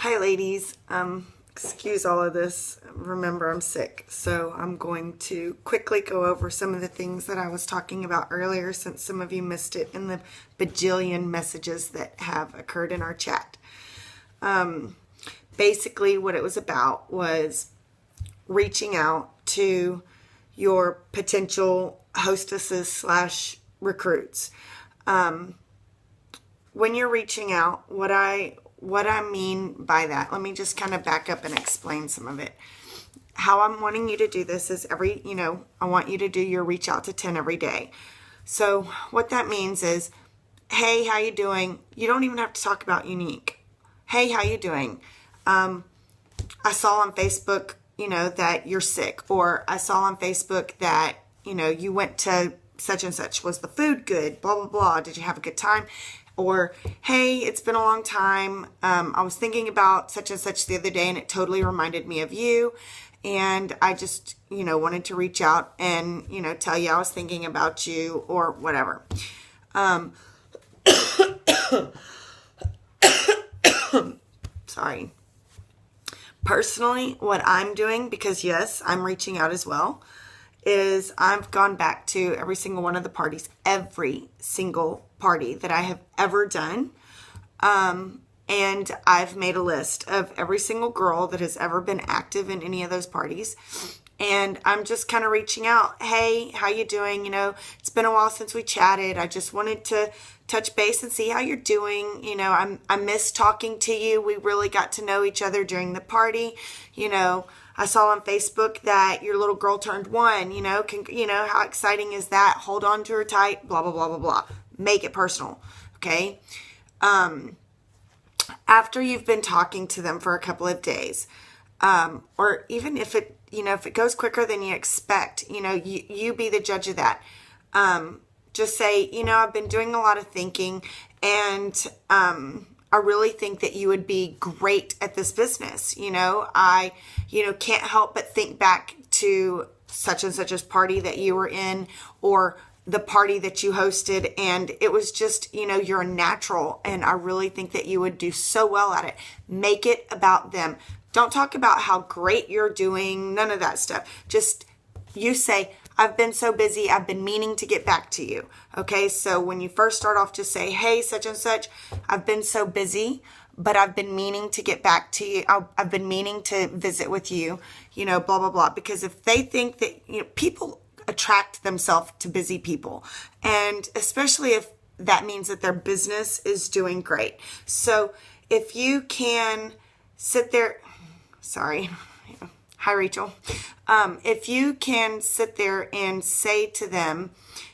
Hi ladies, excuse all of this. Remember, I'm sick, so I'm going to quickly go over some of the things that I was talking about earlier, since some of you missed it in the bajillion messages that have occurred in our chat. Basically what it was about was reaching out to your potential hostesses slash recruits. When you're reaching out, what I mean by that, let me just kind of back up and explain some of it. How I'm wanting you to do this is I want you to do your reach out to 10 every day. So what that means is, hey, how you doing? You don't even have to talk about unique. Hey, how you doing? I saw on Facebook, that you're sick, or I saw on Facebook that, you went to such and such. Was the food good? Blah, blah, blah. Did you have a good time? Or, hey, it's been a long time. I was thinking about such and such the other day and it totally reminded me of you. And I just, wanted to reach out and, tell you I was thinking about you or whatever. Sorry. Personally, what I'm doing, because yes, I'm reaching out as well, is I've gone back to every single one of the parties, every single party that I have ever done. And I've made a list of every single girl that has ever been active in any of those parties. And I'm just kind of reaching out. Hey, how you doing? It's been a while since we chatted. I just wanted to touch base and see how you're doing. I miss talking to you. We really got to know each other during the party. I saw on Facebook that your little girl turned 1, how exciting is that? Hold on to her tight, blah, blah, blah, blah, blah. Make it personal. Okay. After you've been talking to them for a couple of days, or even if it, if it goes quicker than you expect, you be the judge of that. Just say, I've been doing a lot of thinking and, I really think that you would be great at this business. I, can't help but think back to such and such a party that you were in, or the party that you hosted. And it was just, you're a natural. And I really think that you would do so well at it. Make it about them. Don't talk about how great you're doing. None of that stuff. Just you say, I've been so busy. I've been meaning to get back to you. Okay. So when you first start off, just say, hey, such and such, I've been so busy, but I've been meaning to get back to you. I've been meaning to visit with you, blah, blah, blah. Because if they think that, people attract themselves to busy people. And especially if that means that their business is doing great. So if you can sit there, sorry. Hi, Rachel. If you can sit there and say to them,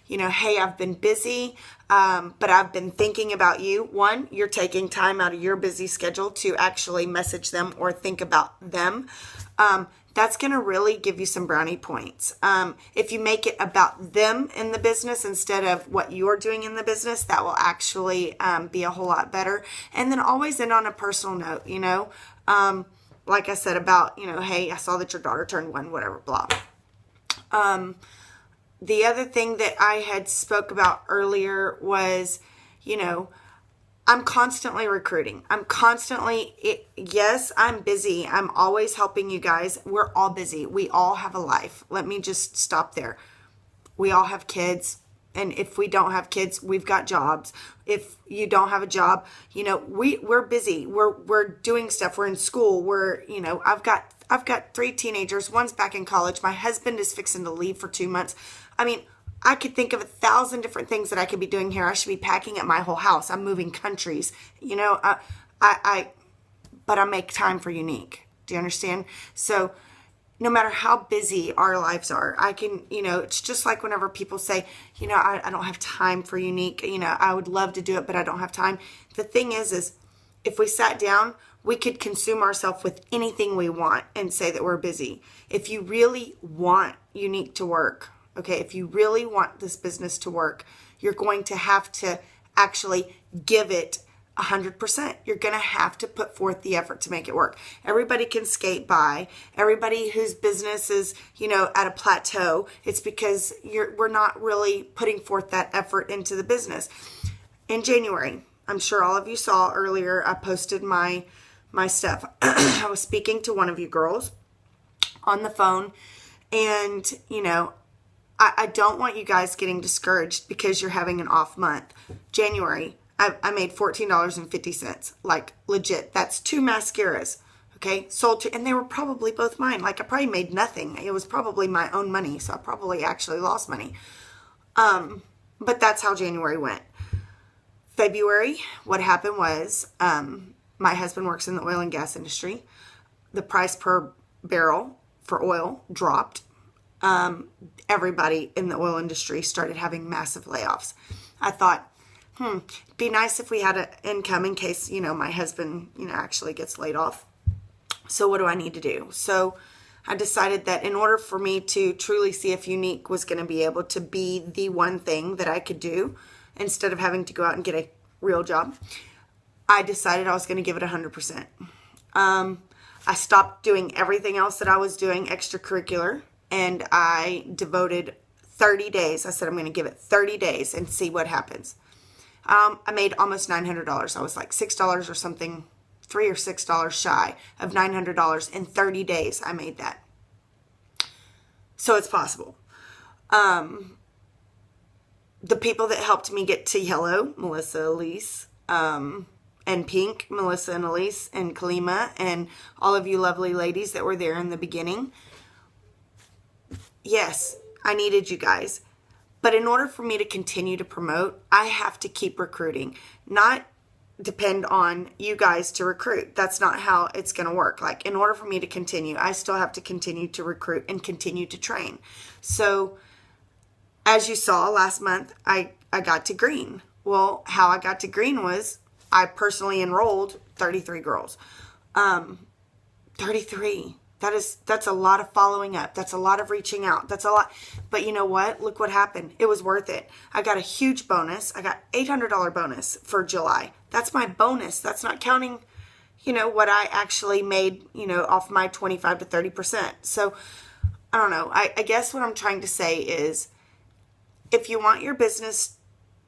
hey, I've been busy, but I've been thinking about you. One, you're taking time out of your busy schedule to actually message them or think about them. That's going to really give you some brownie points. If you make it about them in the business instead of what you're doing in the business, that will actually be a whole lot better. And then always end on a personal note, like I said about, hey, I saw that your daughter turned 1, whatever, blah. The other thing that I had spoke about earlier was, I'm constantly recruiting. Yes, I'm busy. I'm always helping you guys. We're all busy. We all have a life. Let me just stop there. We all have kids. And if we don't have kids, we've got jobs. If you don't have a job, we're busy. We're doing stuff. We're in school. I've got 3 teenagers. One's back in college. My husband is fixing to leave for 2 months. I mean, I could think of 1,000 different things that I could be doing here. I should be packing up my whole house. I'm moving countries. But I make time for Unique. Do you understand? So no matter how busy our lives are, I can, it's just like whenever people say, I don't have time for Unique. I would love to do it, but I don't have time. The thing is if we sat down, we could consume ourselves with anything we want and say that we're busy. If you really want Unique to work, okay, if you really want this business to work, you're going to have to actually give it 100%. You're going to have to put forth the effort to make it work. Everybody can skate by. Everybody whose business is, at a plateau, it's because we're not really putting forth that effort into the business. In January, I'm sure all of you saw earlier, I posted my my stuff. I was speaking to one of you girls on the phone, and, I don't want you guys getting discouraged because you're having an off month. January, I made $14.50. Like, legit. That's 2 mascaras. Okay, sold 2, and they were probably both mine. Like, I probably made nothing. It was probably my own money, so I probably actually lost money. But that's how January went. February, what happened was, my husband works in the oil and gas industry. The price per barrel for oil dropped. Everybody in the oil industry started having massive layoffs. I thought, it'd be nice if we had an income in case, my husband, actually gets laid off. So what do I need to do? So I decided that in order for me to truly see if Younique was going to be able to be the one thing that I could do, instead of having to go out and get a real job, I decided I was going to give it 100%. I stopped doing everything else that I was doing extracurricular, and I devoted 30 days. I said, I'm going to give it 30 days and see what happens. I made almost $900. I was like $6 or something, $3 or $6 shy of $900 in 30 days. I made that. So it's possible. The people that helped me get to yellow, Melissa, Elise, and pink, Melissa and Elise and Kalima, and all of you lovely ladies that were there in the beginning. Yes, I needed you guys. But in order for me to continue to promote, I have to keep recruiting. Not depend on you guys to recruit. That's not how it's going to work. Like, in order for me to continue, I still have to continue to recruit and continue to train. So, as you saw last month, I got to green. Well, how I got to green was I personally enrolled 33 girls. 33. That's a lot of following up. That's a lot of reaching out. That's a lot. But you know what? Look what happened. It was worth it. I got a huge bonus. I got $800 bonus for July. That's my bonus. That's not counting, what I actually made, off my 25 to 30%. So I don't know. I guess what I'm trying to say is, if you want your business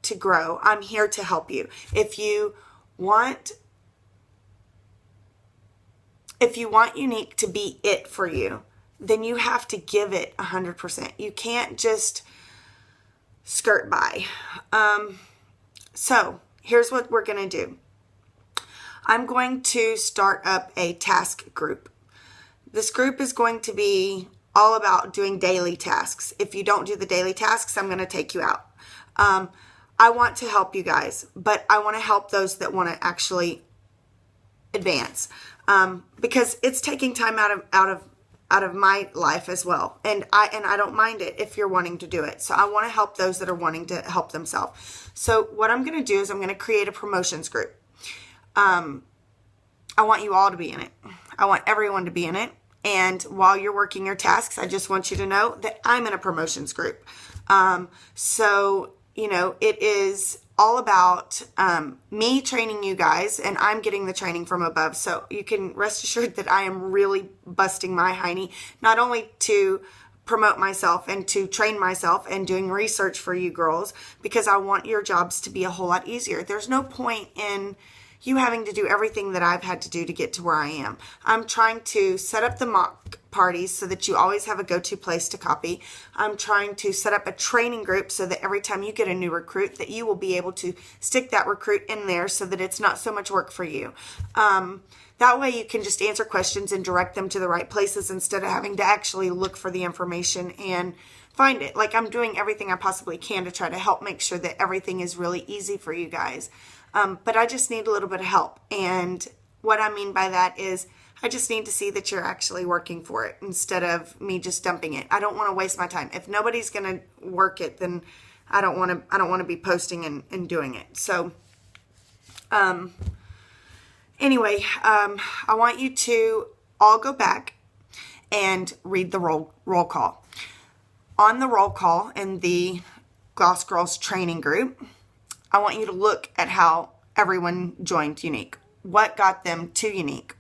to grow, I'm here to help you. If you want Younique to be it for you, then you have to give it 100%. You can't just skirt by. So here's what we're going to do. I'm going to start up a task group. This group is going to be all about doing daily tasks. If you don't do the daily tasks, I'm going to take you out. I want to help you guys, but I want to help those that want to actually advance, because it's taking time out of my life as well, and I don't mind it if you're wanting to do it. So I want to help those that are wanting to help themselves. So what I'm going to do is I'm going to create a promotions group. I want you all to be in it. I want everyone to be in it. And while you're working your tasks, I just want you to know that I'm in a promotions group. So, it is all about me training you guys, and I'm getting the training from above. So you can rest assured that I am really busting my hiney, not only to promote myself and to train myself and doing research for you girls, because I want your jobs to be a whole lot easier. There's no point in you having to do everything that I've had to do to get to where I am. I'm trying to set up the mock parties so that you always have a go-to place to copy. I'm trying to set up a training group so that every time you get a new recruit, that you will be able to stick that recruit in there so that it's not so much work for you. That way you can just answer questions and direct them to the right places instead of having to actually look for the information and find it. Like, I'm doing everything I possibly can to try to help make sure that everything is really easy for you guys. But I just need a little bit of help. And what I mean by that is I just need to see that you're actually working for it instead of me just dumping it. I don't want to waste my time. If nobody's going to work it, then I don't want to be posting and doing it. So, anyway, I want you to all go back and read the roll call. On the roll call in the Gloss Girls training group, I want you to look at how everyone joined Younique. What got them to Younique?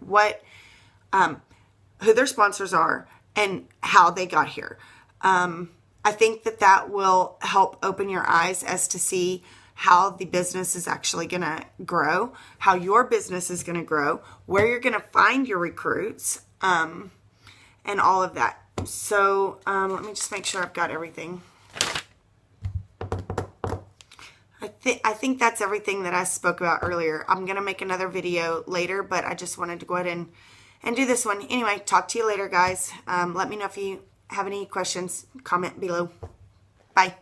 Who their sponsors are and how they got here. I think that will help open your eyes as to see how the business is actually going to grow, how your business is going to grow, where you're going to find your recruits, and all of that. So let me just make sure I've got everything. I think that's everything that I spoke about earlier. I'm going to make another video later, but I just wanted to go ahead and do this one. Anyway, talk to you later, guys. Let me know if you have any questions. Comment below. Bye.